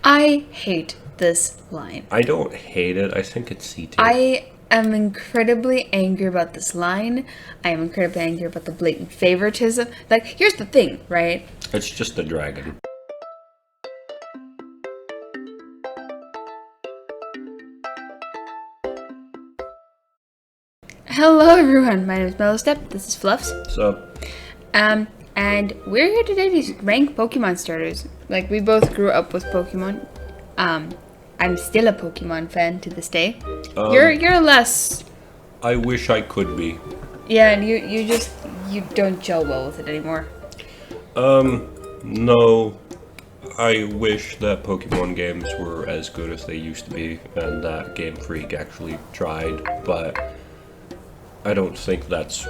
I hate this line. I don't hate it. I think it's C tier. I am incredibly angry about this line. I am incredibly angry about the blatant favoritism. Like, here's the thing, right? It's just a dragon. Hello everyone, my name is Mellowstep, this is Fluffs. What's up? And we're here today to rank Pokemon starters. Like, we both grew up with Pokemon. I'm still a Pokemon fan to this day. You're less... I wish I could be. Yeah, and you don't gel well with it anymore. No. I wish that Pokemon games were as good as they used to be, and that Game Freak actually tried, but I don't think that's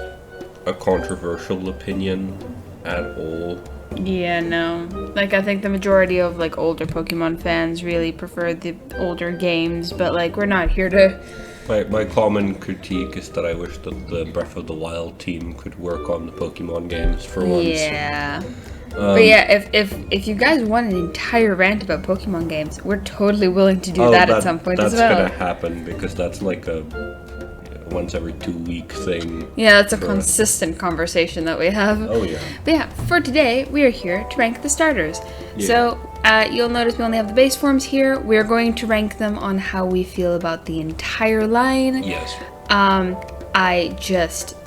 a controversial opinion at all. Yeah, no. Like, I think the majority of, like, older Pokemon fans really prefer the older games, but, like, we're not here to... My common critique is that I wish that the Breath of the Wild team could work on the Pokemon games for once. Yeah. But yeah, if you guys want an entire rant about Pokemon games, we're totally willing to do that at some point as well. That's gonna happen, because that's like a once every 2 week thing. Yeah, that's a consistent conversation that we have. Oh yeah. But yeah, for today, we are here to rank the starters. Yeah. So, you'll notice we only have the base forms here. We're going to rank them on how we feel about the entire line. Yes.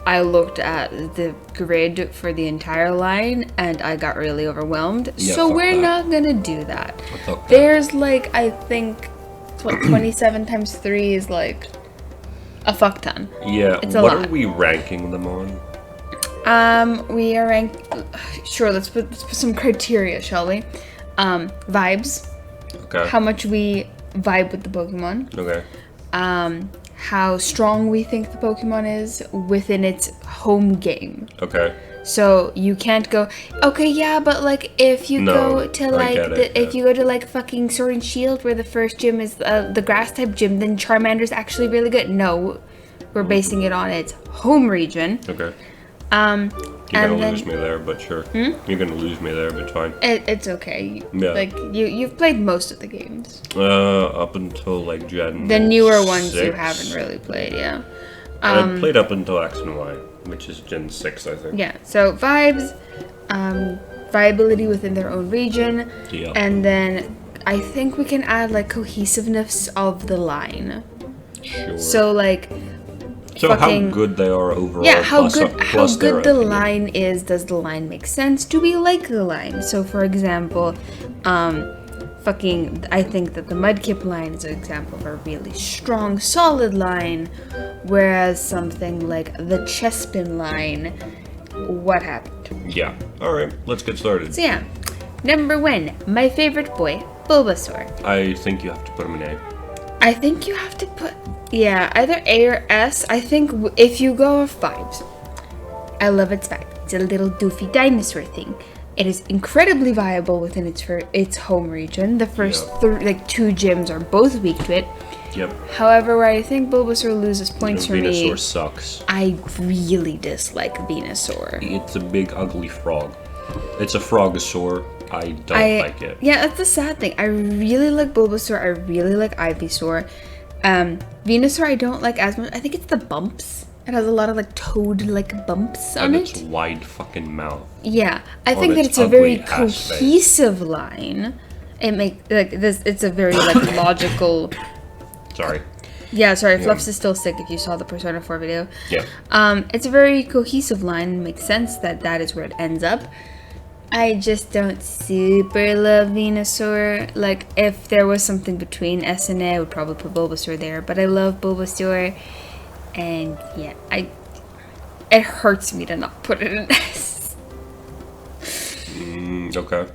I looked at the grid for the entire line and I got really overwhelmed. Yeah, so we're not gonna do that. There's like, I think, what, 27 times 3 is like a fuck ton. Yeah, it's a what lot. Are we ranking them on? We are ranked... Sure, let's put some criteria, shall we? Vibes. Okay. How much we vibe with the Pokemon. Okay. How strong we think the Pokemon is within its home game. Okay. So you can't go, okay, yeah, but like if you go to like if you go to like fucking Sword and Shield where the first gym is the grass type gym, then Charmander's actually really good. No, we're basing it on its home region. Okay. You're gonna lose me there, but sure. You're gonna lose me there, but fine. It's okay. Yeah. Like you've played most of the games. Up until like Gen. The newer ones 6. you haven't really played, yeah. I played up until X and Y, which is Gen 6, I think. Yeah. So vibes, viability within their own region, Yeah. and then I think we can add like cohesiveness of the line. Sure. So like. So how good they are overall. Yeah, how good the opinion. line is. Does the line make sense? Do we like the line? So for example, I think that the Mudkip line is an example of a really strong, solid line, whereas something like the Chespin line, what happened? Yeah. Alright, let's get started. So yeah, number 1, my favorite boy, Bulbasaur. I think you have to put him in A. I think you have to put, yeah, either A or S. I think if you go with vibes, I love its vibe. It's a little doofy dinosaur thing. It is incredibly viable within its home region. The first 2 gyms are both weak to it. Yep. However, where I think Bulbasaur loses points for me, Venusaur sucks. I really dislike Venusaur. It's a big ugly frog. It's a frogosaur. I don't like it. Yeah, that's the sad thing. I really like Bulbasaur. I really like Ivysaur. Venusaur I don't like as much. I think it's the bumps. It has a lot of like toad-like bumps on and it. its wide fucking mouth. Yeah, I think that it's a very cohesive line. It makes like this. It's a very like logical. Sorry. Yeah, sorry. Fluffs is still sick. If you saw the Persona 4 video. Yeah. It's a very cohesive line. It makes sense that is where it ends up. I just don't super love Venusaur. Like, if there was something between S and A, I would probably put Bulbasaur there. But I love Bulbasaur. And, yeah, it hurts me to not put it in S. Okay.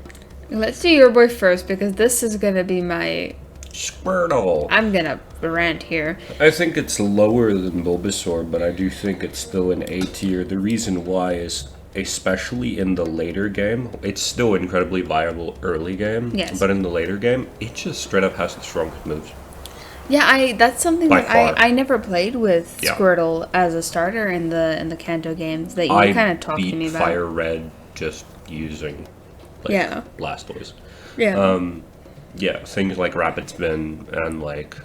Let's do your boy first, because this is going to be my... Squirtle. I'm going to rant here. I think it's lower than Bulbasaur, but I do think it's still an A tier. The reason why is... especially in the later game, it's still incredibly viable early game. Yes. But in the later game, it just straight up has the strongest moves. Yeah, that's something By that far. I never played with Squirtle as a starter in the Kanto games that you kind of talked to me about. Fire Red just using Blastoise. Yeah. Yeah, things like Rapid Spin and like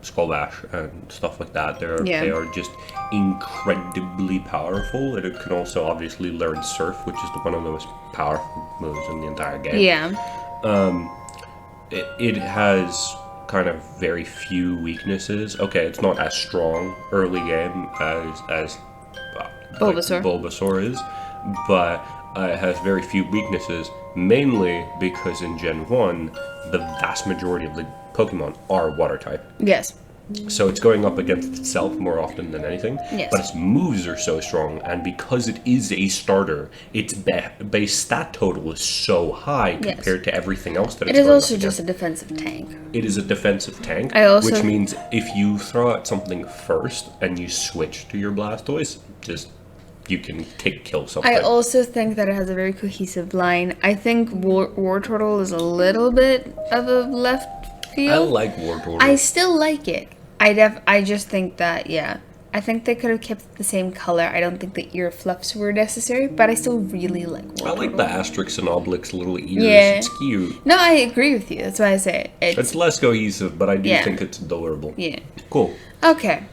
Skull Bash and stuff like that. They are just incredibly powerful. And it can also obviously learn Surf, which is one of the most powerful moves in the entire game. Yeah. It has kind of very few weaknesses. Okay, it's not as strong early game as Bulbasaur is, but it has very few weaknesses, mainly because in Gen 1, the vast majority of the Pokemon are water type. Yes. So it's going up against itself more often than anything. Yes. But its moves are so strong, and because it is a starter, its base stat total is so high compared to everything else that it's It is going also up just against. a defensive tank. It is a defensive tank, which means if you throw out something first and you switch to your Blastoise, you can kill something. I also think that it has a very cohesive line. I think War Turtle is a little bit of a left field. I like War Turtle. I still like it. I just think that, I think they could have kept the same color. I don't think the ear fluffs were necessary, but I still really like War Turtle. I like the asterisk and obelix little ears. Yeah. It's cute. No, I agree with you. That's why I say it. It's less cohesive, but I do think it's adorable. Yeah. Cool. Okay.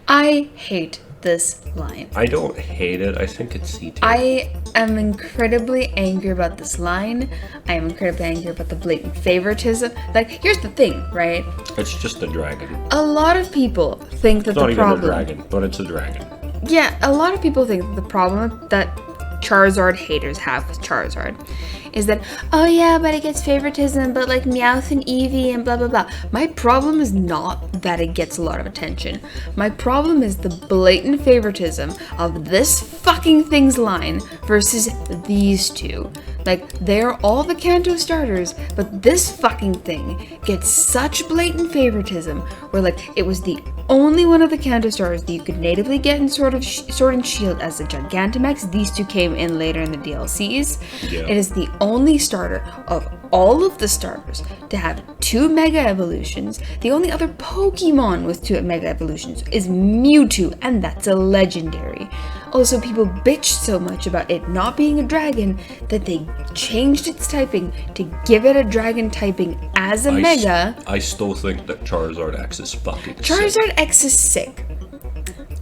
I hate this line. I don't hate it. I think it's C tier. I am incredibly angry about this line. I am incredibly angry about the blatant favoritism. Like, here's the thing, right? It's just a dragon. A lot of people think that It's not the even problem... a dragon, but it's a dragon. Yeah, a lot of people think that the problem that Charizard haters have with Charizard is that, oh yeah, but it gets favoritism, but like Meowth and Eevee and blah blah blah. My problem is not that it gets a lot of attention. My problem is the blatant favoritism of this fucking thing's line versus these two. Like, they're all the Kanto starters, but this fucking thing gets such blatant favoritism where, like, it was the only one of the Kanto starters that you could natively get in Sword and Shield as a Gigantamax. These two came in later in the DLCs. Yeah. It is the only starter of all of the starters to have 2 Mega Evolutions. The only other Pokemon with 2 Mega Evolutions is Mewtwo, and that's a legendary. Also, people bitched so much about it not being a dragon that they changed its typing to give it a dragon typing as a Mega. I still think that Charizard X is fucking Charizard sick. X is sick.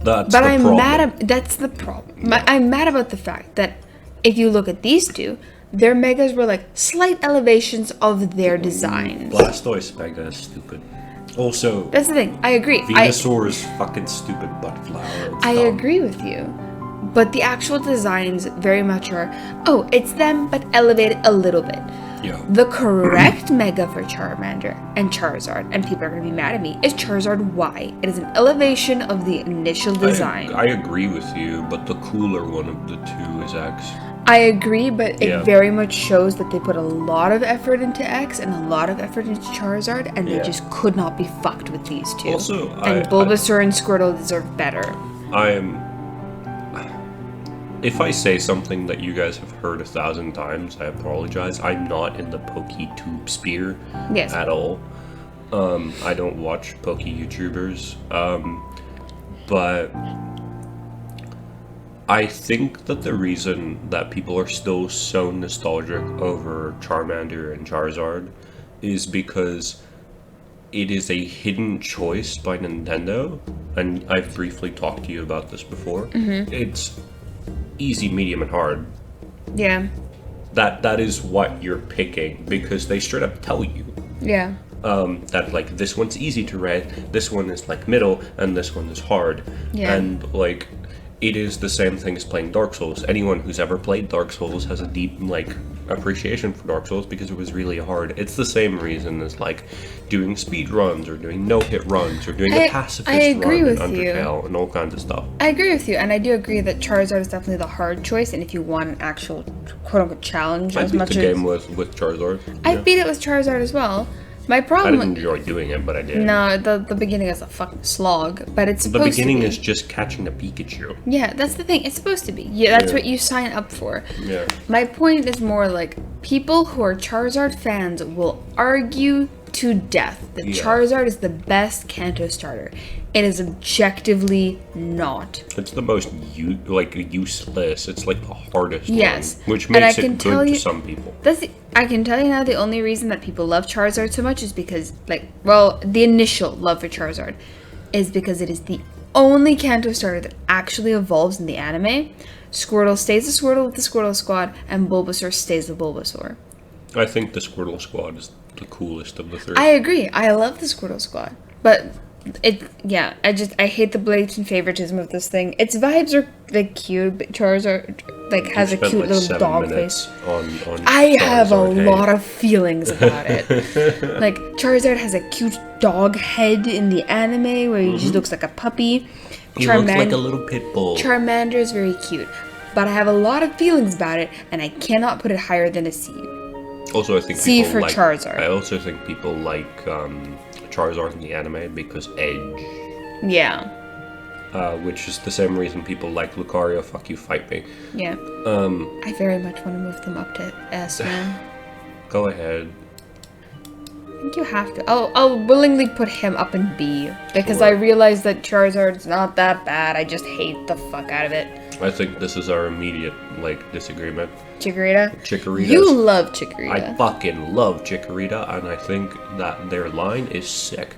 That's But the I'm problem. mad at that's the problem. I'm mad about the fact that if you look at these two, their megas were like slight elevations of their designs. Blastoise Mega is stupid. Also, That's the thing. I agree. Venusaur is fucking stupid butt flower. It's I dumb. agree with you. But the actual designs very much are, oh, it's them, but elevated a little bit. Yeah. The correct mega for Charmander and Charizard, and people are going to be mad at me, is Charizard Y. It is an elevation of the initial design. I agree with you, but the cooler one of the two is X. I agree, but it Yeah. very much shows that they put a lot of effort into X and a lot of effort into Charizard, and they just could not be fucked with these two. Also, and Bulbasaur and Squirtle deserve better. If I say something that you guys have heard 1,000 times, I apologize. I'm not in the PokeTube sphere at all. I don't watch Poke YouTubers. But I think that the reason that people are still so nostalgic over Charmander and Charizard is because it is a hidden choice by Nintendo. And I've briefly talked to you about this before. Mm-hmm. It's easy, medium, and hard. Yeah. That is what you're picking because they straight up tell you. Yeah. That like this one's easy to read, this one is like middle, and this one is hard. Yeah. And like it is the same thing as playing Dark Souls. Anyone who's ever played Dark Souls has a deep like appreciation for Dark Souls because it was really hard. It's the same reason as like doing speed runs or doing no-hit runs or doing the pacifist run in Undertale and all kinds of stuff. I agree with you, and I do agree that Charizard is definitely the hard choice, and if you want an actual quote-unquote challenge I as beat much the as... game with Charizard. I beat it with Charizard as well. My I problem... didn't enjoy doing it, but I did. No, the beginning is a fucking slog, but it's The supposed to be. beginning is just catching a Pikachu. Yeah, that's the thing. It's supposed to be. Yeah, that's Yeah. what you sign up for. Yeah. My point is more like people who are Charizard fans will argue to death that Yeah. Charizard is the best Kanto starter. It is objectively not. It's the most useless. It's like the hardest Yes. one, which And I makes can it tell good you- to some people. I can tell you now the only reason that people love Charizard so much is because, the initial love for Charizard is because it is the only Kanto starter that actually evolves in the anime. Squirtle stays a Squirtle with the Squirtle Squad, and Bulbasaur stays the Bulbasaur. I think the Squirtle Squad is the coolest of the three. I agree. I love the Squirtle Squad. But I hate the blatant favoritism of this thing. Its vibes are cute, but Charizard has a Spent, cute like, little 7 dog minutes face. on I have a Charizard, hey. lot of feelings about it. Charizard has a cute dog head in the anime where he just looks like a puppy. He looks like a little pit bull. Charmander is very cute, but I have a lot of feelings about it, and I cannot put it higher than a C. Also, I think C people for like, Charizard. I also think people like Charizard in the anime because Edge, Yeah. which is the same reason people like Lucario. Fuck you, fight me. Yeah. I very much want to move them up to S, man. Go ahead. I think you have to. I'll willingly put him up in B because Sure. I realize that Charizard's not that bad. I just hate the fuck out of it. I think this is our immediate disagreement. Chikorita? Chikorita. You love I Chikorita. fucking love Chikorita, and I think that their line is sick.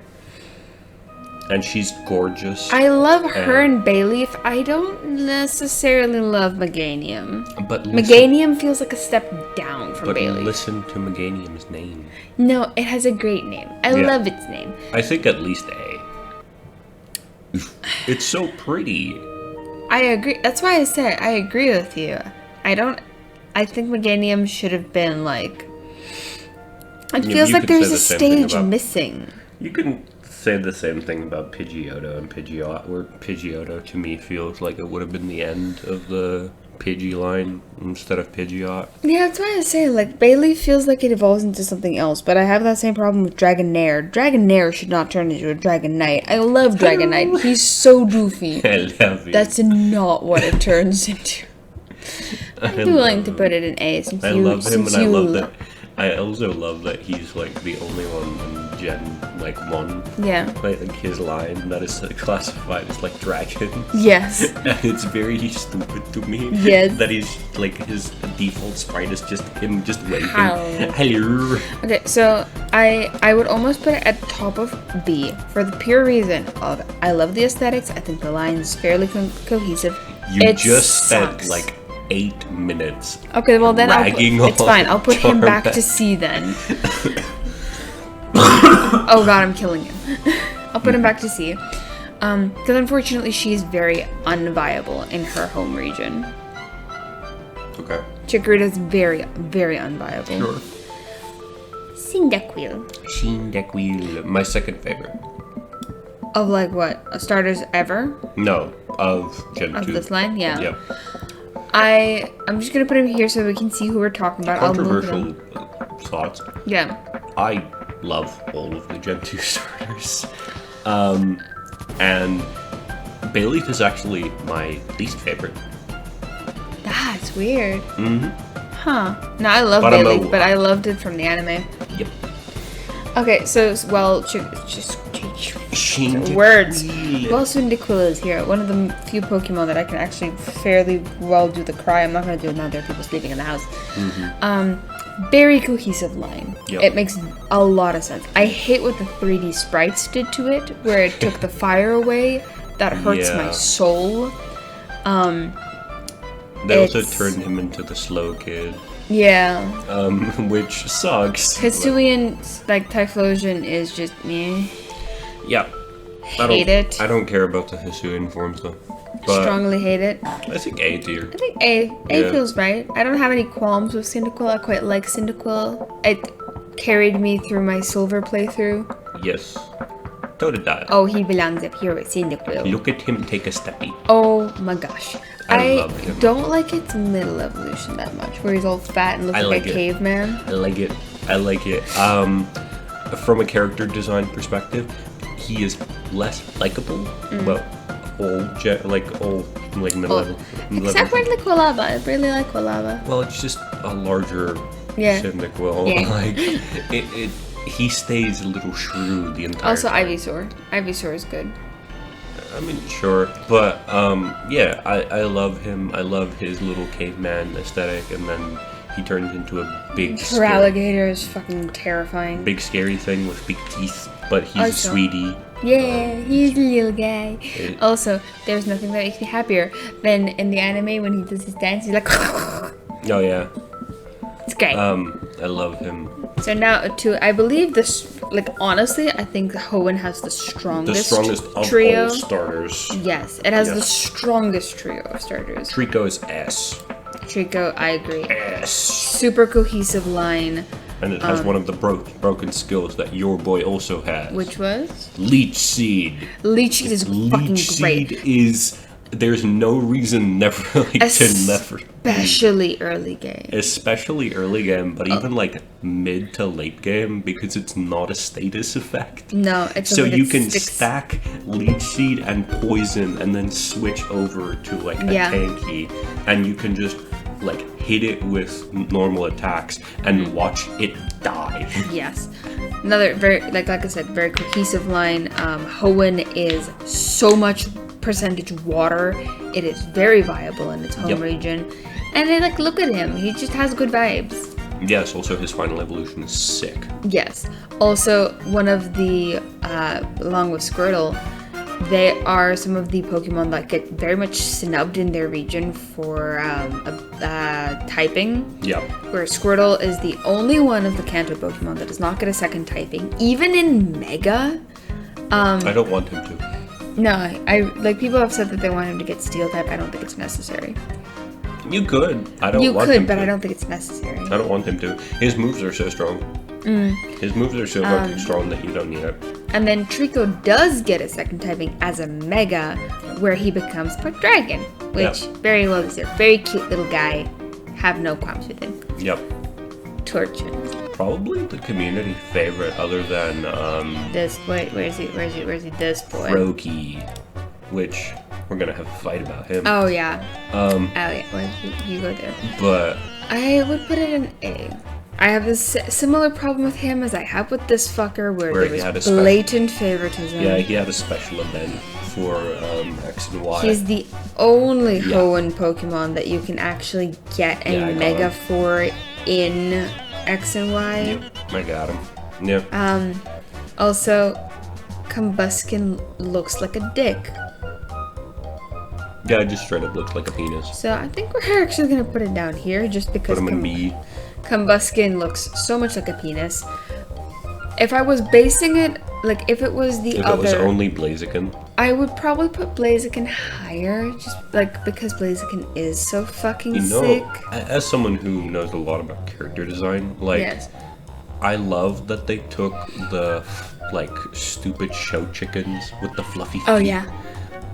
And she's gorgeous. I love her and Bayleaf. I don't necessarily love Meganium. But listen, Meganium feels like a step down from but Bayleaf. listen to Meganium's name. No, it has a great name. I Yeah. love its name. I think at least A. It's so pretty. I agree. That's why I say I agree with you. I think Meganium should have been like. It feels you like could there's say a the same thing stage about- missing. You can say the same thing about Pidgeotto and Pidgeot, where Pidgeotto to me feels like it would have been the end of the Pidgey line instead of Pidgeot. Yeah, that's why I say Bayleaf feels like it evolves into something else, but I have that same problem with Dragonair. Dragonair should not turn into a Dragonite. I love Dragonite. He's so goofy. I love it. That's not what it turns into. I'd be willing to put it in A since I you love him, since and I you love lo- that. I also love that he's the only one in Gen 1. Yeah. His line that is classified as dragon. Yes. And it's very stupid to me. Yes. That he's his default sprite is just him just waving. Hello. Hello. Okay, so I would almost put it at top of B for the pure reason of I love the aesthetics. I think the line is fairly cohesive. You It just sucks. spent 8 minutes. Okay, well then ragging it's on fine. I'll put him back Charmander. to C then. Oh god, I'm killing him. I'll put him back to C. Because unfortunately she's very unviable in her home region. Okay. Chikorita's very, very unviable. Sure. Cyndaquil. Cyndaquil, my second favorite. Of what? Starters ever? No, of Gen Of 2. this line? Yeah. Yep. I'm just gonna put him here so we can see who we're talking about. I'll move Controversial them. thoughts. Yeah. I love all of the Gen 2 starters. And Bayleaf is actually my least favorite. That's weird. Mm-hmm. Huh. No, I love But I'm Bayleaf, a- but I loved it from the anime. Yep. Okay, so, well, words. Well, Cyndaquil is here. One of the few Pokemon that I can actually fairly well do the cry. I'm not going to do it now. There are people sleeping in the house. Very cohesive line. Yep. It makes a lot of sense. I hate what the 3D sprites did to it, where it took the fire away. That hurts my Yeah. soul. They also It's- turned him into the slow kid, Yeah. which sucks. Hisuian, Typhlosion is just meh. Yeah. Hate it. I don't care about the Hisuian forms though. But Strongly hate it. I think A tier. I think A. A Yeah. feels right. I don't have any qualms with Cyndaquil. I quite like Cyndaquil. It carried me through my silver playthrough. Yes. Totodile. Oh, he belongs up here with Cyndaquil. Look at him take a steppy. Oh my gosh. I love him. don't like its middle evolution that much, where he's all fat and looks I like like a it. caveman. I like it. I like it. From a character design perspective, he is less likable. Well, middle level. Except for Liquilava. I really like Liquilava. Well, it's just a larger Yeah. Cyndaquil. Yeah. he stays a little shrew the entire Also, time. Ivysaur. Ivysaur is good. I mean, sure, but yeah, I love him. I love his little caveman aesthetic, and then he turns into a big, Alligator is fucking terrifying. big scary thing with big teeth. But he's a Also- sweetie. Yeah, he's a little guy. Also, there's nothing that makes me happier than in the anime when he does his dance. He's like, Oh yeah, it's great. I love him. So now I believe this. Like honestly, I think Hoenn has the The strongest, strongest of trio. all starters. Yes, it has Yeah. the strongest trio of starters. Trico is S. Trico, I agree. S. Super cohesive line, And it has one of the broken skills that your boy also has. which was Leech Seed. Leech Seed is fucking Leech great, Seed is... There's no reason never like to never... especially early game. Especially early game, but even like mid to late game, because it's not a status effect. No, it's So something you that can sticks. stack Leech Seed and Poison and then switch over to like a Yeah. tanky, and you can just like hit it with normal attacks and watch it die. Yes, another very like I said, very cohesive line. Hoenn is so much percentage water. It is very viable in its home Yep. region, and then like look at him. He just has good vibes. Yes, also his final evolution is sick. Yes. Also, one of the, along with Squirtle, they are some of the Pokemon that get very much snubbed in their region for typing. Yep. Where Squirtle is the only one of the Kanto Pokemon that does not get a second typing, even in Mega. I don't want him to. No, I like people have said that they want him to get Steel type. I don't think it's necessary. You could. I don't You want could, him but to. I don't think it's necessary. I don't want him to. His moves are so strong. His moves are so fucking strong that you don't need it. And then Trico does get a second typing as a Mega, where he becomes part Dragon, which Yeah. very well deserved. Very cute little guy. Have no qualms with him. Yep. Torture. Probably the community favorite, other than This boy, where is he? This boy. Froakie, which we're gonna have a fight about him. Oh yeah. Oh yeah. Well, you go there. But I would put it in A. I have this similar problem with him as I have with this fucker, where Where there he had a was special- blatant favoritism. yeah, he had a special event for X and Y. He's the only Yeah. Hoenn Pokemon that you can actually get a Yeah, I got Mega him. for in X and Y. Yep, I got him. Yep. Also, Combuskin looks like a dick. Yeah, it just straight up looks like a penis. So I think we're actually gonna put it down here just Put because him in B. Combuskin looks so much like a penis. If I was basing it, like if it was the If other, it was only Blaziken. I would probably put Blaziken higher, just like because Blaziken is so fucking You know, sick. as someone who knows a lot about character design, like, Yes. I love that they took the, like, stupid show chickens with the fluffy feet. Oh yeah.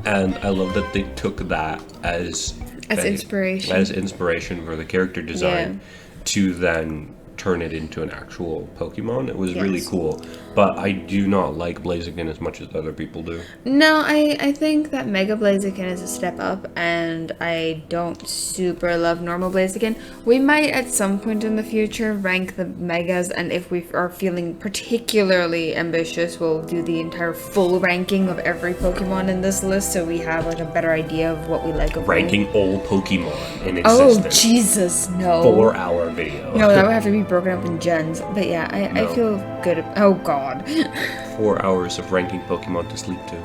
And I love that they took that as inspiration. as inspiration for the character design to then turn it into an actual Pokemon. It was really Yes. cool. But I do not like Blaziken as much as other people do. No, I think that Mega Blaziken is a step up, and I don't super love normal Blaziken. We might at some point in the future rank the Megas, and if we are feeling particularly ambitious, we'll do the entire full ranking of every Pokemon in this list, so we have like a better idea of what we like. Of Ranking all Pokemon in Oh existence. Jesus, no! 4-hour video. No, that would have to be broken up in gens. But yeah, I No. feel good. Oh God. 4 hours of ranking Pokemon to sleep to.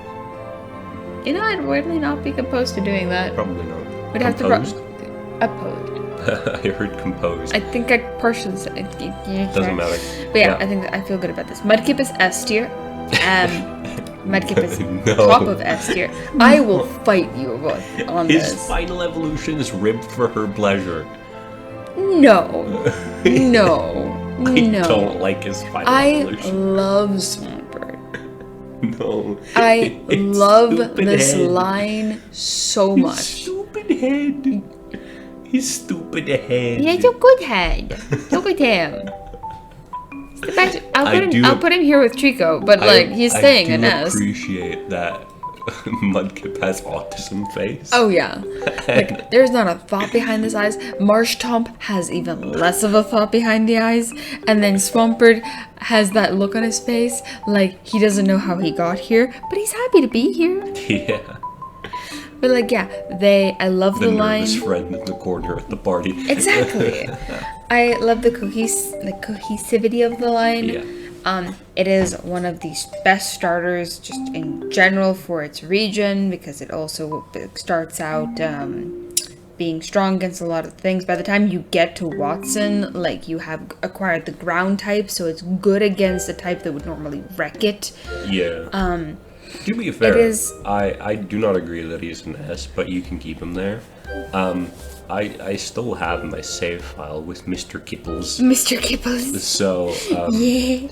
You know, I'd weirdly not be opposed to doing that. Probably not. We'd have Composed? to opposed. I heard composed. I think I partially said it. Doesn't matter. But yeah, Yeah. I think that I feel good about this. Mudkip is S tier. Mudkip is No. top of S tier. I will fight you on His this. final evolution is ribbed for her pleasure. No. No. I No. don't like his final I evolution. love Swampert. No. I It's love stupid this head. line so His much. stupid head. His stupid head. He has a good head. Look at him. The fact- I do- I'll put him here with Trico, but like he's staying I an do S. appreciate that Mudkip has autism face. Oh yeah. Like, there's not a thought behind his eyes. Marshtomp has even less of a thought behind the eyes. And then Swampert has that look on his face like he doesn't know how he got here, but he's happy to be here. Yeah. But like, yeah, I love the line. The nervous friend in the corner at the party. Exactly. I love the cohesivity of the line. Yeah. It is one of the best starters just in general for its region, because it also starts out being strong against a lot of things. By the time you get to Watson, like, you have acquired the ground type, so it's good against a type that would normally wreck it. Yeah. To be fair, I do not agree that he's an S, but you can keep him there. I still have my save file with Mr. Kipples. Mr. Kipples. So, yeah.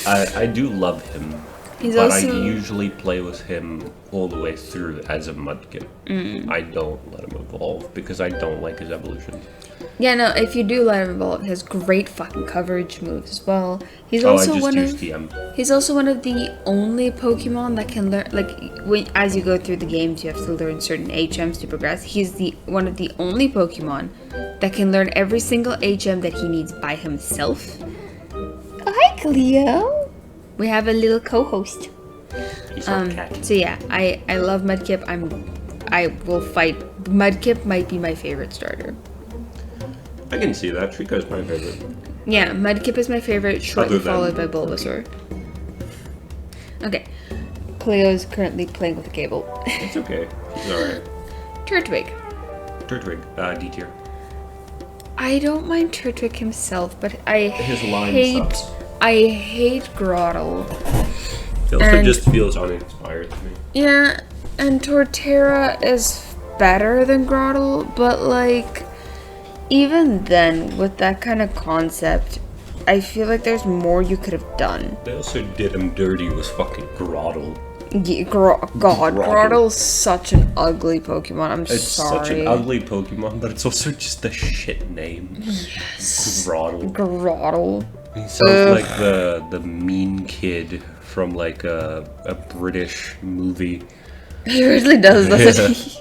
I do love him, but I usually play with him all the way through as a Mudkip. I don't let him evolve because I don't like his evolution. Yeah, no, if you do let him evolve, he has great fucking coverage moves as well. He's also he's also one of the only Pokemon that can learn, like, as you go through the games, you have to learn certain HMs to progress. He's one of the only Pokemon that can learn every single HM that he needs by himself. Oh, hi, Cleo. We have a little co-host. He's our cat. So yeah, I love Mudkip. I will fight. Mudkip might be my favorite starter. I can see that. Trico's my favorite. Yeah, Mudkip is my favorite, shortly followed by Bulbasaur. Okay, Cleo's currently playing with a cable. It's okay. She's alright. Turtwig. D tier. I don't mind Turtwig himself, but his line sucks. I hate Grotle. It also just feels uninspired to me. Yeah, and Torterra is better than Grotle, but like, even then, with that kind of concept, I feel like there's more you could have done. They also did him dirty with fucking Grotle. Yeah, Grotle's such an ugly Pokemon. It's such an ugly Pokemon, but it's also just a shit name. Yes. Grotle. He sounds like the mean kid from like a British movie. He really does, doesn't he?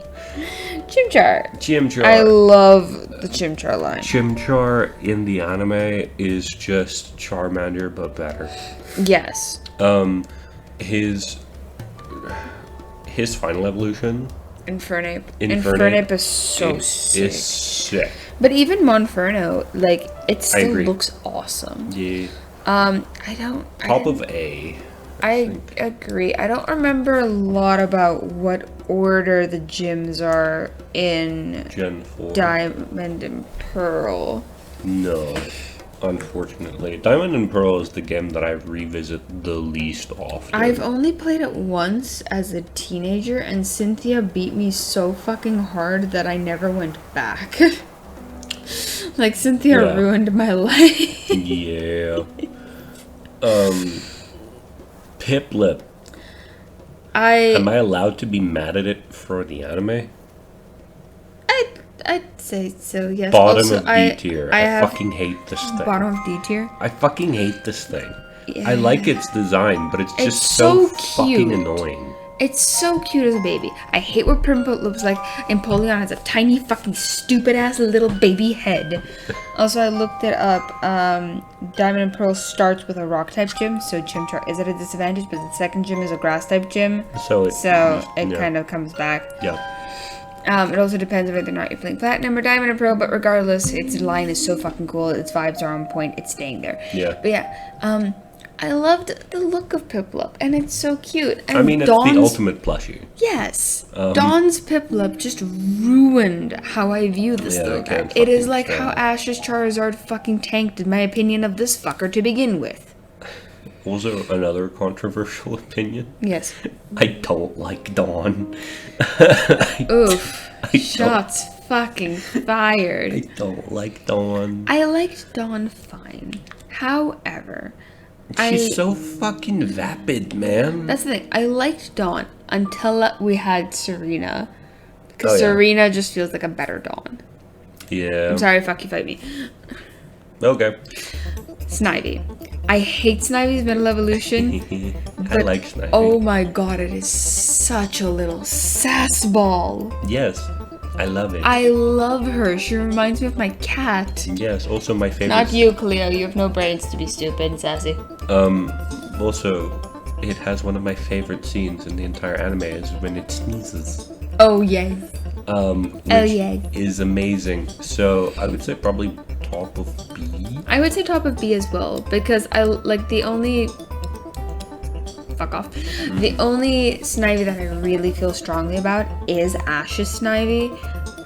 Chimchar. I love the Chimchar line. Chimchar in the anime is just Charmander, but better. Yes. His final evolution, Infernape is so sick. Is sick. But even Monferno, like, it still looks awesome. Yeah. Top of A. I agree. I don't remember a lot about what order the gyms are in Gen 4. Diamond and Pearl. No, unfortunately. Diamond and Pearl is the game that I revisit the least often. I've only played it once as a teenager, and Cynthia beat me so fucking hard that I never went back. Like, Cynthia ruined my life. Yeah. Piplup. Am I allowed to be mad at it for the anime? I'd say so, yes. Bottom of D tier. I fucking hate this thing. Bottom of D tier? I fucking hate this thing. Yeah. I like its design, but it's just so fucking annoying. It's so cute as a baby. I hate what Primpolt looks like. Empoleon has a tiny fucking stupid ass little baby head. Also, I looked it up. Diamond and Pearl starts with a rock type gym, so Chimchar is at a disadvantage, but the second gym is a grass type gym. So it kind of comes back. Yeah. It also depends on whether or not you're playing Platinum or Diamond and Pearl, but regardless, its line is so fucking cool. Its vibes are on point. It's staying there. Yeah. But yeah, I loved the look of Piplup, and it's so cute. And I mean, it's the ultimate plushie. Yes. Dawn's Piplup just ruined how I view this little guy. It is like how Ash's Charizard fucking tanked in my opinion of this fucker to begin with. Also, another controversial opinion. Yes. I don't like Dawn. Oof. Shots fucking fired. I don't like Dawn. I liked Dawn fine. However, she's so fucking vapid, man. That's the thing. I liked Dawn until we had Serena. Because Serena just feels like a better Dawn. Yeah. I'm sorry, fuck you, fight me. Okay. Snivy. I hate Snivy's middle evolution. I like Snivy. Oh my god, it is such a little sass ball. Yes, I love it. I love her. She reminds me of my cat. Yes, also my favorite. Not you, Cleo. You have no brains to be stupid and sassy. Also, it has one of my favorite scenes in the entire anime is when it sneezes. Oh, yes. Which is amazing. So I would say probably top of B. I would say top of B as well, because I like the only... Fuck off. The only Snivy that I really feel strongly about is Ash's Snivy.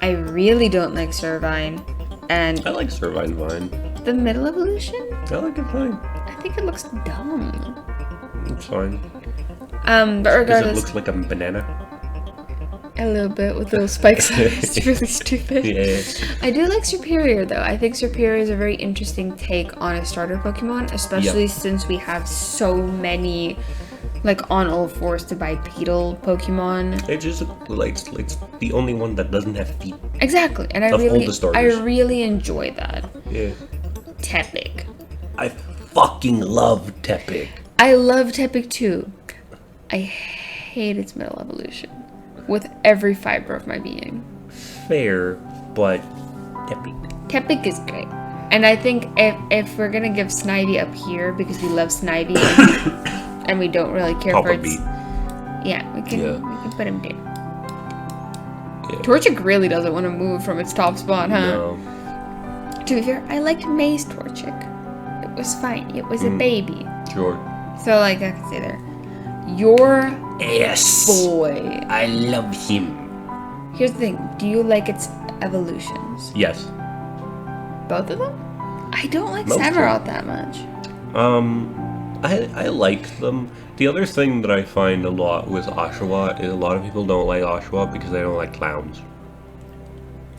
I really don't like Servine. And I like Servine Vine. the middle evolution? I like it fine. I think it looks dumb. It's fine. But Because regardless... it looks like a banana. A little bit with little spikes on it. It's really stupid. Yeah. I do like Superior though. I think Superior is a very interesting take on a starter Pokemon, especially since we have so many like on all fours to bipedal Pokemon. It just like it's the only one that doesn't have feet. Exactly. And Of all the starters. I really enjoy that. Yeah. Tepig. I fucking love Tepig. I love Tepig too. I hate its middle evolution with every fiber of my being. Fair, but Tepig. Tepig is great. And I think if we're gonna give Snivy up here because we love Snivy and we don't really care Top for of its... B. Yeah, we can put him there. Yeah. Torchic really doesn't want to move from its top spot, huh? No. To be fair, I liked May's Torchic. It was fine. It was a baby. Sure. So, like, I can say there. Your Yes. boy. I love him. Here's the thing. Do you like its evolutions? Yes. Both of them? I don't like Most of Samurott that much. I like them. The other thing that I find a lot with Oshawott is a lot of people don't like Oshawott because they don't like clowns.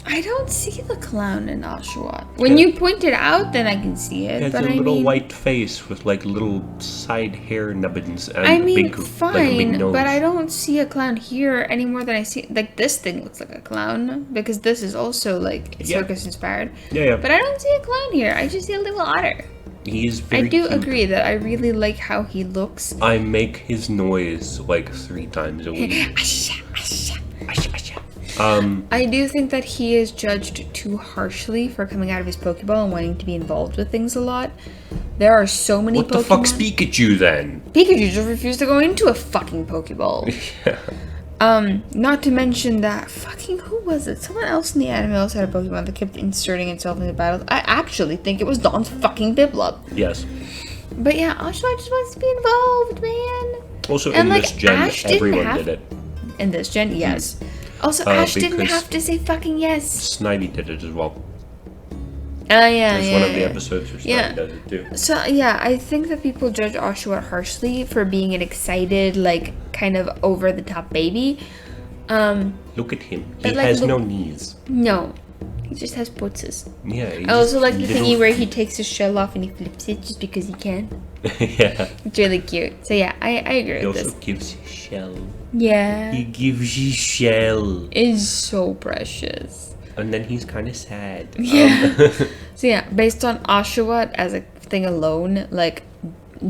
I don't see the clown in Oshawott. When you point it out, then I can see it. It has But a I little mean, white face with like little side hair nubbins and I mean, big, fine, like a big nose. but I don't see a clown here any more than I see. Like this thing looks like a clown because this is also like circus inspired. Yeah. But I don't see a clown here. I just see a little otter. He's very I do cute. agree that I really like how he looks. I make his noise like 3 times a week. I do think that he is judged too harshly for coming out of his Pokeball and wanting to be involved with things a lot. There are so many What Pokemon. the fuck's Pikachu then? Pikachu just refused to go into a fucking Pokeball. Yeah. Not to mention that fucking, who was it? Someone else in the anime also had a Pokemon that kept inserting itself into battles. I actually think it was Dawn's fucking Biblup. Yes. But yeah, Oshawott just wants to be involved, man. Also, And, in like, this gen, Ash didn't everyone have- did it. In this gen, yes. Also, Ash didn't because- have to say fucking yes. Snivy did it as well. Oh, yeah, There's one of the episodes where Snivy Yeah. does it too. So, yeah, I think that people judge Oshawott harshly for being an excited, like, kind of over-the-top baby. Look at him. He But, like, has look- no knees. No. He just has putzes. Yeah. I also like the thingy where he takes his shell off and he flips it just because he can. Yeah. It's really cute. So yeah, I agree He with also this. gives his shell. Yeah. He gives his shell. It's so precious. And then he's kind of sad. Yeah. So yeah, based on Oshawott as a thing alone, like,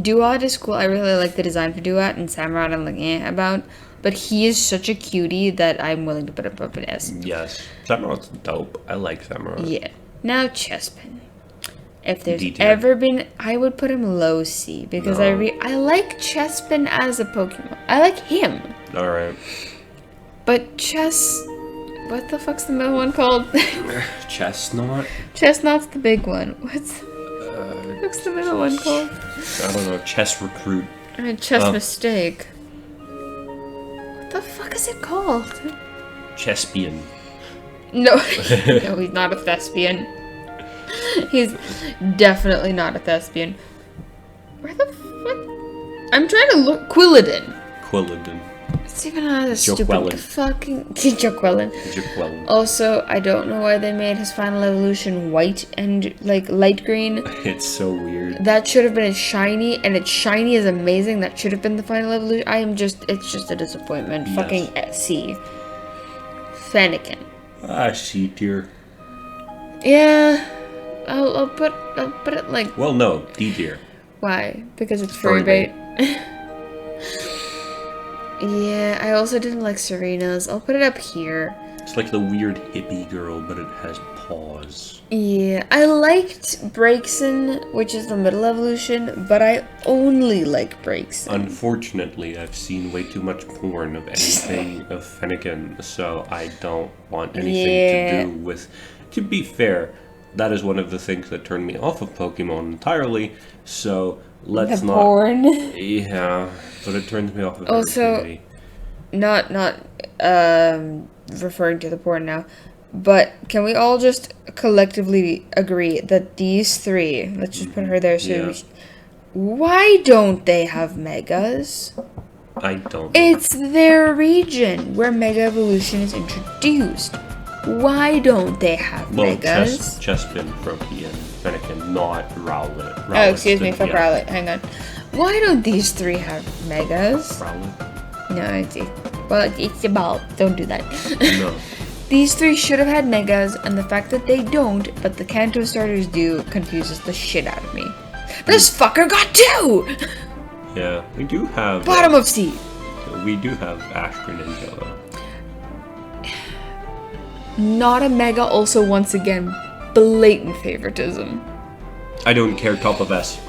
Duat is cool. I really like the design for Duat, and Samurott I'm like, about. But he is such a cutie that I'm willing to put him up an S. Yes. Samurot's dope. I like Samurott. Yeah. Now Chespin. If there's D tier. ever been, I would put him low C because No. I like Chespin as a Pokemon. I like him. Alright. But what the fuck's the middle one called? Chestnut? Chestnut's the big one. What's the middle one called? I don't know. Chess Recruit. Chess Mistake. What the fuck is it called? Chespian. No, no, he's not a thespian. He's definitely not a thespian. Where the fuck? I'm trying to look. Quilladin. Quilladin. It's even not a Joquelin. stupid fucking Joquelin. Jaquelin. Also, I don't know why they made his final evolution white and like light green. It's so weird. That should have been a shiny, and its shiny is amazing. That should have been the final evolution. It's just a disappointment. Yes. Fucking C. Fennekin. C tier. Yeah, I'll put it like, Well, no. D tier. Why? Because it's Furry furry bait. Yeah, I also didn't like Serena's. I'll put it up here. It's like the weird hippie girl, but it has paws. Yeah, I liked Braixen, which is the middle evolution, but I only like Braixen. Unfortunately, I've seen way too much porn of anything of Fennekin, so I don't want anything to do with... To be fair, that is one of the things that turned me off of Pokemon entirely, so let's the not... porn. Yeah, but it turns me off of Also, everything. not referring to the porn now, but can we all just collectively agree that these three, let's just put her there, so Yeah. why don't they have megas? I don't know. It's their region where Mega Evolution is introduced. Why don't they have Well, megas? Chespin, Froakie, and Fennekin, not Rowlet. Oh, excuse me, fuck yeah. Rowlet. Hang on. Why don't these three have megas? Rowlet? No, it's about. Don't do that. No. These three should have had megas, and the fact that they don't, but the Kanto starters do, confuses the shit out of me. This fucker got two! Yeah, we do have... Bottom of sea. We do have Ash Greninja, though. Not a mega, also once again, blatant favoritism. I don't care, top of S.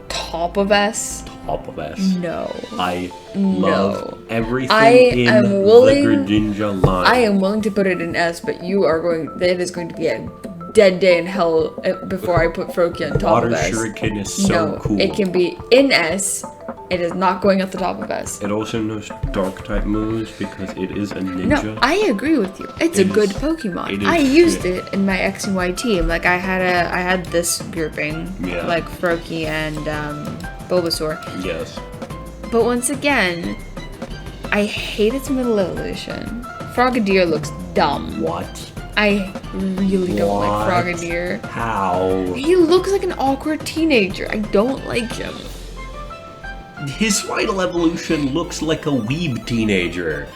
Top of S? Top of S. No. I love everything I in am willing- the Greninja line. I am willing to put it in S, but you are going. It is going to be a dead day in hell before I put Froakie on top Water of S. Shuriken is so No, cool. it can be in S. It is not going at the top of S. It also knows dark type moves because it is a ninja. No, I agree with you. It's It a good is- Pokemon. it is I used shit. it in my X and Y team. Like I had this grouping, Yeah. like Froakie and Bulbasaur. Yes. But once again, I hate its middle evolution. Frogadier looks dumb. What? I really don't like What? Frogadier. How? He looks like an awkward teenager. I don't like him. His final evolution looks like a weeb teenager.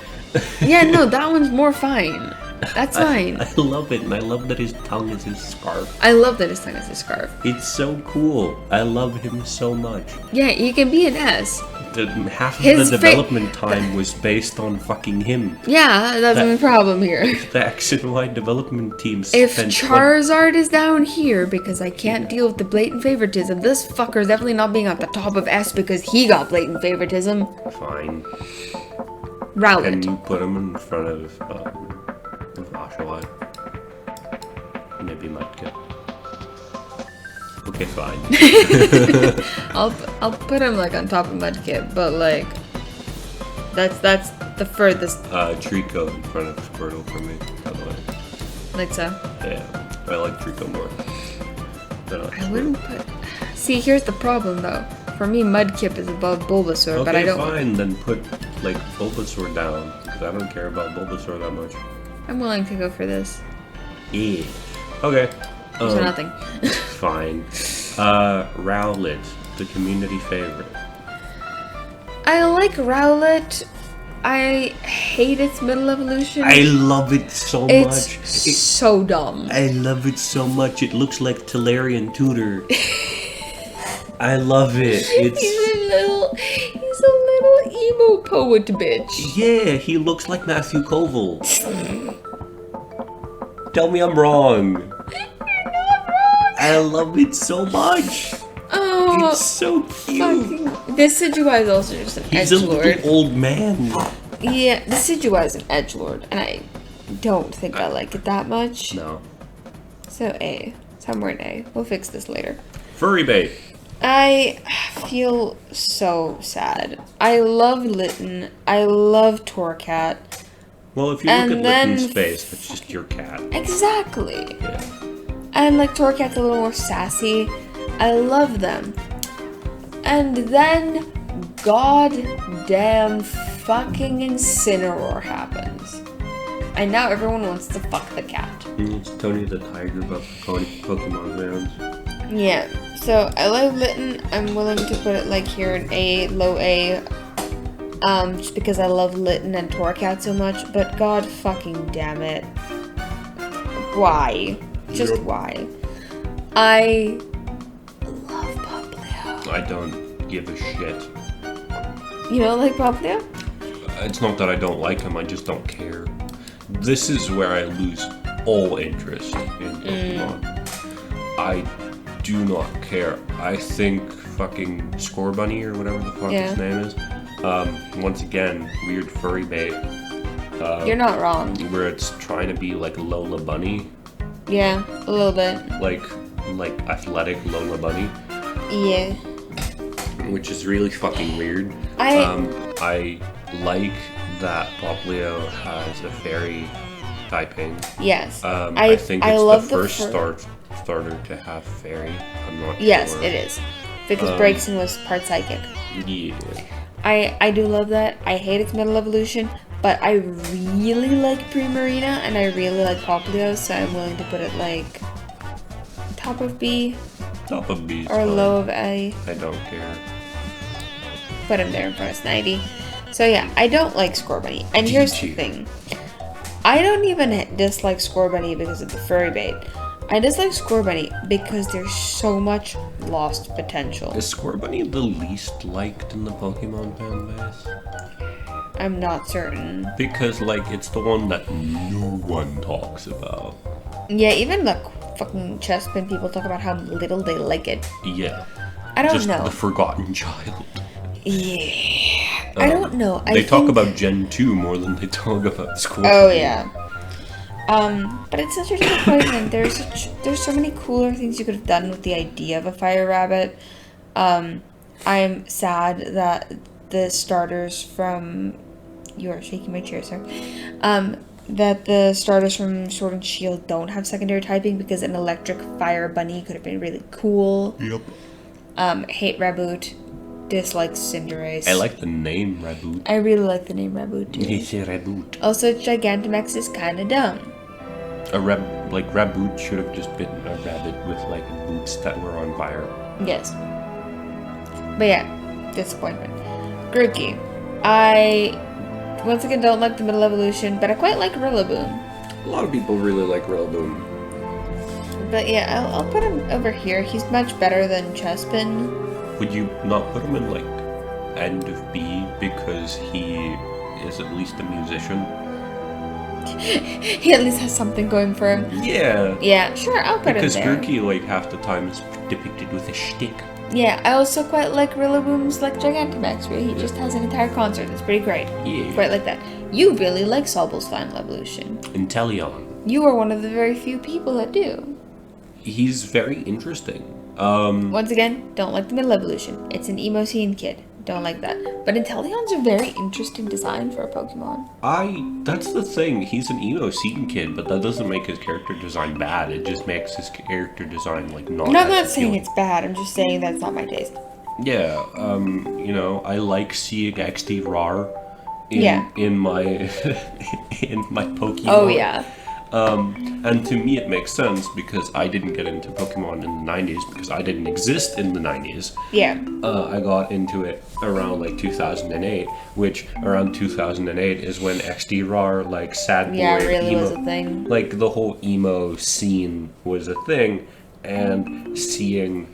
Yeah, no, that one's more fine. That's fine. I love it, and I love that his tongue is his scarf. I love that his tongue is a scarf. It's so cool. I love him so much. Yeah, he can be an S. Half of His the fa- development time was based on fucking him. Yeah, that's the problem here. The X and Y development team If spent Charizard is down here because I can't deal with the blatant favoritism, this fucker's definitely not being at the top of S because he got blatant favoritism. Fine. Rowlet. Can you put him in front of Oshawott? Maybe Mudkip. Okay, fine. I'll put him like on top of Mudkip, but like that's the furthest. Trico in front of Squirtle for me, by the way. Like so. Yeah, I like Trico more. I wouldn't put. See, here's the problem though. For me, Mudkip is above Bulbasaur, Okay, but I don't. fine, then put like Bulbasaur down because I don't care about Bulbasaur that much. I'm willing to go for this. Yeah. Okay. So nothing. Fine. Rowlet, the community favorite. I like Rowlet. I hate its middle evolution. I love it so It's much. so dumb. I love it so much. It looks like Talarian Tutor. I love it. It's He's a little emo poet bitch. yeah. He looks like Matthew Koval. Tell me I'm wrong. I love it so much. Oh, It's so cute. fucking. This Decidueye is also just an He's a edgelord. little old man. Yeah, this Decidueye is an edgelord, and I don't think I like it that much. No. So A. Somewhere in A. We'll fix this later. Furry bait. I feel so sad. I love Litten. I love Torcat. Well, if you And look at then- Litten's face, that's just your cat. Exactly. Yeah. And like Torcat's a little more sassy. I love them. And then goddamn fucking Incineroar happens. And now everyone wants to fuck the cat. It's Tony the Tiger about Pokemon fans. Yeah. So I love Litten. I'm willing to put it like here in A, low A. Just because I love Litten and Torcat so much, but god fucking damn it. Why? Just Yep. why? I I don't give a shit. You don't like Popplio? It's not that I don't like him, I just don't care. This is where I lose all interest in Pokemon. I do not care. I think fucking Scorbunny or whatever the fuck his name is. Once again, weird furry bait. You're not wrong. Where it's trying to be like Lola Bunny. Yeah, a little bit. Like athletic Lola Bunny. Yeah. Which is really fucking weird. I like that Popplio has a fairy typing. Yes. I think it's the first starter to have fairy. I'm not sure. Yes, it is. Because Braixen was part psychic. Yeah. I do love that. I hate its metal evolution, but I really like Primarina and I really like Popplio, so I'm willing to put it like top of B. Top of B is or fine. low of A. I don't care. Put him there in front of Snivy. So yeah, I don't like Scorbunny. And here's the thing. I don't even dislike Scorbunny because of the furry bait. I dislike Scorbunny because there's so much lost potential. Is Scorbunny the least liked in the Pokemon fan base? I'm not certain. Because, like, it's the one that no one talks about. Yeah, even like fucking Chespin people talk about how little they like it. Yeah. I don't Just know. the forgotten child. Yeah. I don't know. They talk about Gen 2 more than they talk about Scorbunny. Oh, yeah. But it's such a disappointment. There's so many cooler things you could have done with the idea of a fire rabbit. I'm sad that the starters from... You are shaking my chair, sir. That the starters from Sword and Shield don't have secondary typing because an electric fire bunny could have been really cool. Yep. Hate Raboot. Dislike Cinderace. I like the name Raboot. I really like the name Raboot too. It's a Raboot. Also, Gigantamax is kind of dumb. Raboot should have just been a rabbit with like boots that were on fire. Yes. But yeah, disappointment. Grookey. I once again don't like the middle evolution, but I quite like Rillaboom. A lot of people really like Rillaboom. But yeah, I'll put him over here. He's much better than Chespin. Would you not put him in like end of B because he is at least a musician? He at least has something going for him. Yeah. Yeah, sure, I'll put because him there. Grookey like half the time is depicted with a shtick. Yeah, I also quite like Rillaboom's like Gigantamax, where he just has an entire concert. It's pretty great. Yeah. Quite like that. You really like Sobel's final evolution. Inteleon. You are one of the very few people that do. He's very interesting. Once again, don't like the middle evolution. It's an emo scene kid. Don't like that. But Inteleon's a very interesting design for a Pokemon. That's the thing. He's an emo scene kid, but that doesn't make his character design bad. It just makes his character design like not. No, I'm not as saying appealing. it's bad. I'm just saying that's not my taste. Yeah. You know, I like seeing XD RAR in my in my Pokemon. Oh yeah. And to me it makes sense because I didn't get into Pokemon in the 90s because I didn't exist in the 90s. Yeah. I got into it around like 2008, which around 2008 is when XD-RAR, like sad boy, really emo, was a thing. like the whole emo scene was a thing, and seeing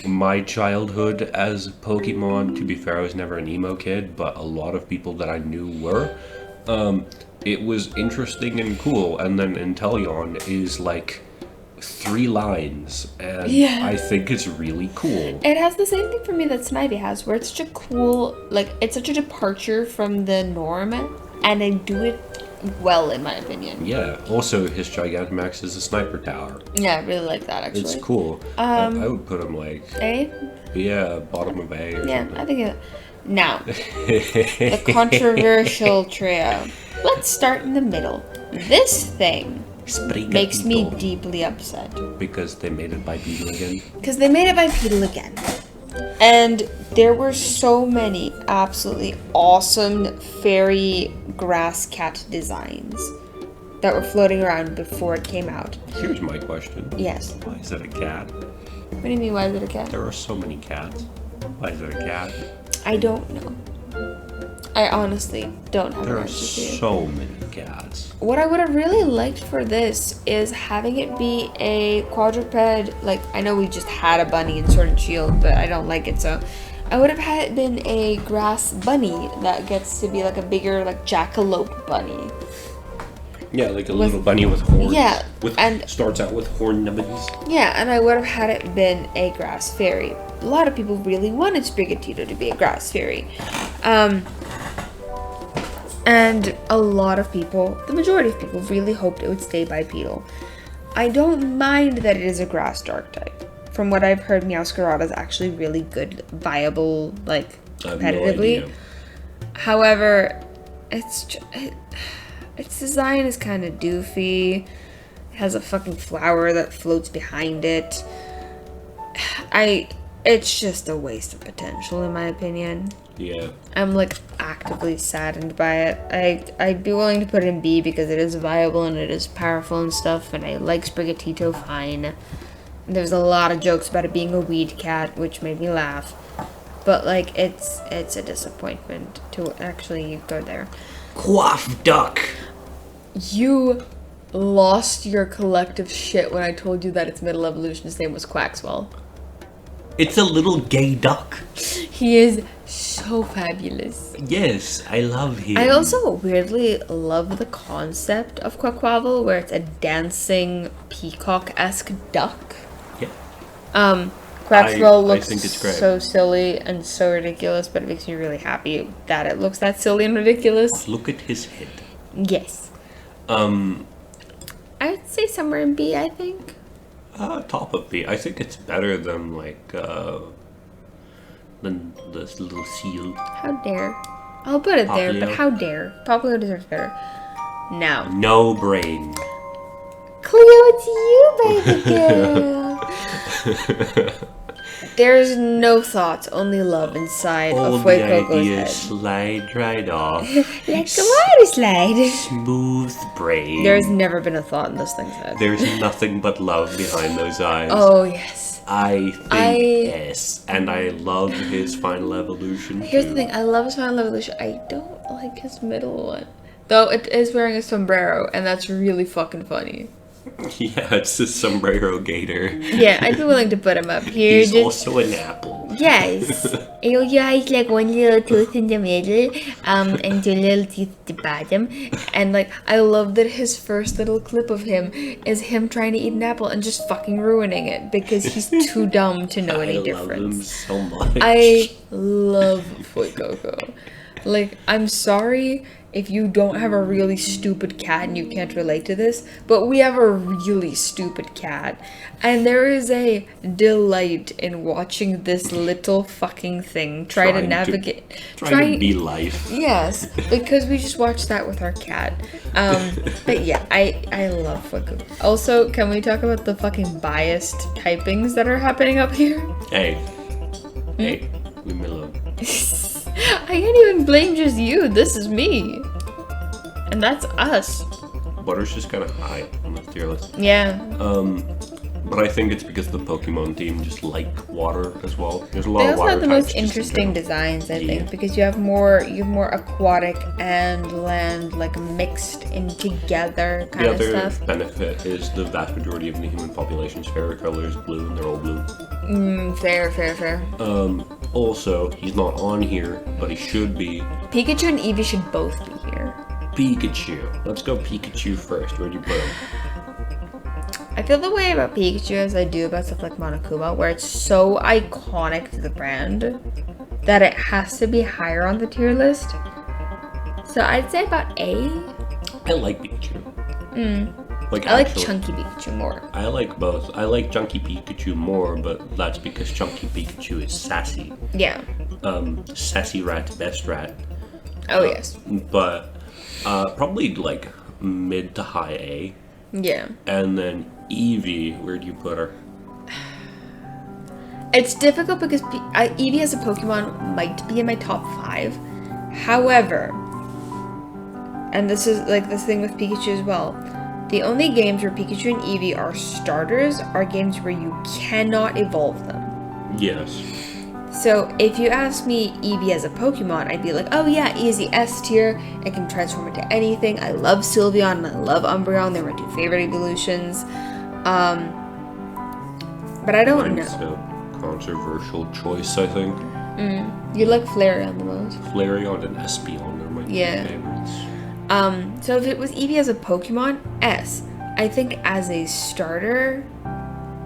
my childhood as Pokemon, to be fair, I was never an emo kid, but a lot of people that I knew were, it was interesting and cool. And then Inteleon is like 3 lines, and I think it's really cool. It has the same thing for me that Snivy has, where it's such a cool, like, it's such a departure from the norm, and they do it well, in my opinion. Yeah, also his Gigantamax is a sniper tower. Yeah, I really like that, actually. It's cool. I would put him like, A? yeah, bottom of A or Yeah, something. I think now, the controversial trio. Let's start in the middle. This thing makes me deeply upset. Because they made it bipedal again? Because they made it bipedal again. And there were so many absolutely awesome fairy grass cat designs that were floating around before it came out. Here's my question. Yes. Why is it a cat? What do you mean, why is it a cat? There are so many cats. Why is it a cat? I don't know. I honestly don't have There an are answer for you. so many cats. What I would have really liked for this is having it be a quadruped. Like, I know we just had a bunny in Sword and Shield, but I don't like it, so I would have had it been a grass bunny that gets to be like a bigger, like, jackalope bunny. Yeah, like a little bunny with horns. Yeah, and starts out with horn nubbins. Yeah, and I would have had it been a grass fairy. A lot of people really wanted Sprigatito to be a grass fairy. And a lot of people, the majority of people, really hoped it would stay bipedal. I don't mind that it is a grass dark type. From what I've heard, Meowscarada is actually really good, viable, like, competitively. No. However, its design is kind of doofy. It has a fucking flower that floats behind it. It's just a waste of potential, in my opinion. Yeah. I'm, like, actively saddened by it. I'd be willing to put it in B because it is viable and it is powerful and stuff, and I like Sprigatito fine. There's a lot of jokes about it being a weed cat, which made me laugh. But, like, it's a disappointment to actually go there. Quaff duck. You lost your collective shit when I told you that its middle evolution's name was Quaxwell. It's a little gay duck. He is so fabulous. Yes, I love him. I also weirdly love the concept of Quaquavel, where it's a dancing peacock-esque duck. Yeah. Quaxwell I looks think it's great. so silly and so ridiculous, but it makes me really happy that it looks that silly and ridiculous. Look at his head. Yes. I'd say somewhere in B, I think. Top of B. I think it's better than than this little seal. How dare. I'll put it there, but Poplio. how dare. Poplio deserves better. Now. No brain. Cleo, it's you, baby girl. There's no thoughts, only love inside All of the Fuecoco's ideas head. slide right off. Like a water slide. Smooth brain. There's never been a thought in this thing's head. There's nothing but love behind those eyes. Oh, yes. I think yes. And I love his final evolution. Here's too. the thing, I love his final evolution. I don't like his middle one. Though it is wearing a sombrero, and that's really fucking funny. Yeah, it's a sombrero gator. Yeah, I'd be willing to put him up here. He's also an apple. Yes. He has like one little tooth in the middle, and two little teeth at the bottom. And like, I love that his first little clip of him is him trying to eat an apple and just fucking ruining it because he's too dumb to know any difference. I love him so much. I love Fuecoco. Like, I'm sorry if you don't have a really stupid cat and you can't relate to this, but we have a really stupid cat. And there is a delight in watching this little fucking thing try to navigate. Trying to be life. Yes, because we just watched that with our cat. But yeah, I love Fuecoco. Also, can we talk about the fucking biased typings that are happening up here? Hey. Hey, leave me alone. I can't even blame just you. This is me. And that's us. Butter's just kind of high on the tier list. Yeah. But I think it's because the Pokemon team just like water as well. There's a lot They of also water have the types most just in interesting general. designs, I Yeah. think, because you have more aquatic and land like mixed in together kind The of other stuff. benefit is the vast majority of the human population's favorite color is blue, and they're all blue. Fair. Also, he's not on here, but he should be. Pikachu and Eevee should both be here. Pikachu. Let's go Pikachu first. Where'd you put him? I feel the way about Pikachu as I do about stuff like Monokuma, where it's so iconic to the brand that it has to be higher on the tier list. So I'd say about A. I like Pikachu. Like I like actually, Chunky Pikachu more. I like both. I like Chunky Pikachu more, but that's because Chunky Pikachu is sassy. Yeah. Sassy rat, best rat. Oh, yes. But probably like mid to high A. Yeah. And then Eevee, where'd you put her? It's difficult because Eevee as a Pokemon might be in my top 5. However, and this is like the thing with Pikachu as well, the only games where Pikachu and Eevee are starters are games where you cannot evolve them. Yes. So if you ask me Eevee as a Pokemon, I'd be like, oh yeah, easy S tier. It can transform into anything. I love Sylveon and I love Umbreon. They're my 2 favorite evolutions. But I don't Mine's know. a controversial choice, I think. You like Flareon the most. Flareon and Espeon are my 2 Yeah. favorites. So if it was Eevee as a Pokemon, S. I think as a starter,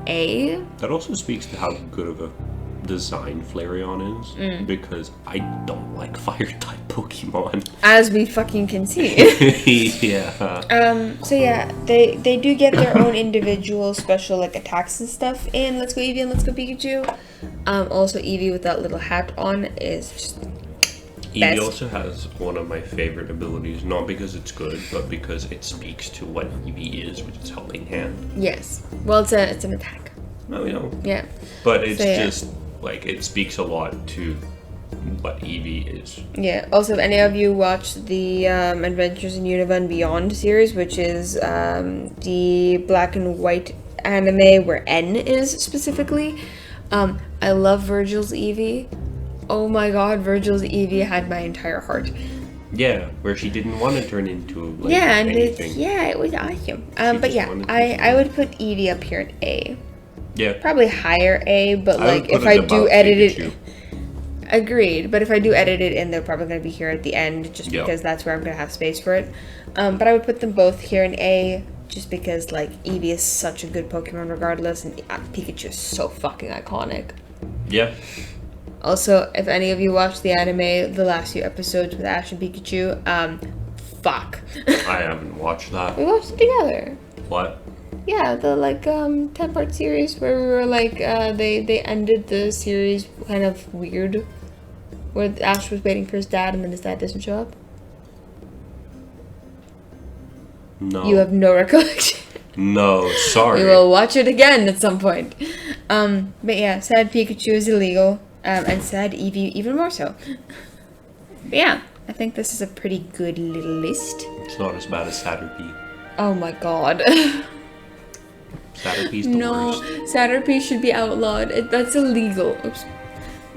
A. That also speaks to how good of a design Flareon is, because I don't like fire-type Pokemon. As we fucking can see. Yeah. So yeah, they do get their own individual special like attacks and stuff in Let's Go Eevee and Let's Go Pikachu. Also Eevee with that little hat on is just Eevee best. also has one of my favorite abilities, not because it's good, but because it speaks to what Eevee is, which is Helping Hand. Yes. Well, it's an attack. No, you know. Yeah. But it's So, yeah. just, like, it speaks a lot to what Eevee is. Yeah. Also, if any of you watched the Adventures in Unova and Beyond series, which is the black and white anime where N is specifically, I love Virgil's Eevee. Oh my god, Virgil's Eevee had my entire heart. Yeah, where she didn't want to turn into, like, Yeah, and anything. it was awesome. But just yeah, wanted to I would put Eevee up here at A. Yeah. Probably higher A, but I would like put if it I above do edit Pikachu. it, agreed. But if I do edit it in, they're probably going to be here at the end, just Yeah. because that's where I'm going to have space for it. But I would put them both here in A, just because like Eevee is such a good Pokemon regardless, and Pikachu is so fucking iconic. Yeah. Also, if any of you watched the anime, the last few episodes with Ash and Pikachu, fuck. I haven't watched that. We watched it together. What? Yeah, the like 10-part series where we were like they ended the series kind of weird, where Ash was waiting for his dad and then his dad doesn't show up. No. You have no recollection. No, sorry. We will watch it again at some point. But yeah, sad Pikachu is illegal, and sad Eevee even more so. But yeah, I think this is a pretty good little list. It's not as bad as Caterpie. Oh my god. Caterpie's the No, worst. Caterpie should be outlawed. That's illegal. Oops.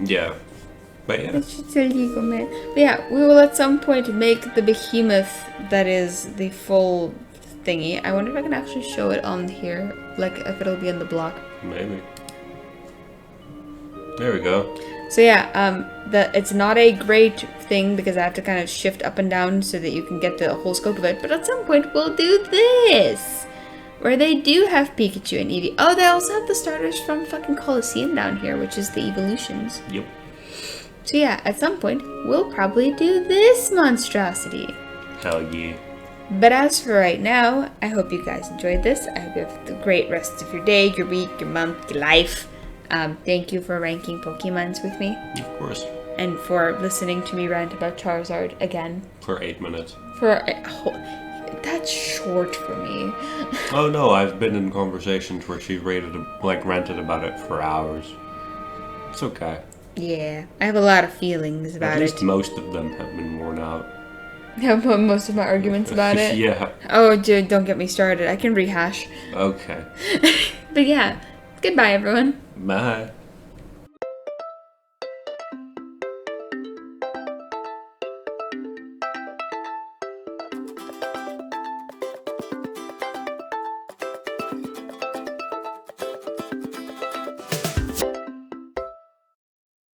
Yeah. But yeah. It's just illegal, man. But yeah, we will at some point make the behemoth that is the full thingy. I wonder if I can actually show it on here, like if it'll be in the block. Maybe. There we go. So yeah, it's not a great thing because I have to kind of shift up and down so that you can get the whole scope of it. But at some point we'll do this, where they do have Pikachu and Eevee. Oh, they also have the starters from fucking Colosseum down here, which is the evolutions. Yep. So yeah, at some point we'll probably do this monstrosity. Hell yeah. But as for right now, I hope you guys enjoyed this. I hope you have a great rest of your day, your week, your month, your life. Thank you for ranking Pokemons with me. Of course. And for listening to me rant about Charizard again. For 8 minutes. That's short for me. Oh no, I've been in conversations where she ranted about it for hours. It's okay. Yeah, I have a lot of feelings about At least it. most of them have been worn out. I have most of my arguments about it. Yeah. Oh, dude, don't get me started. I can rehash. Okay. But yeah, goodbye, everyone. Bye.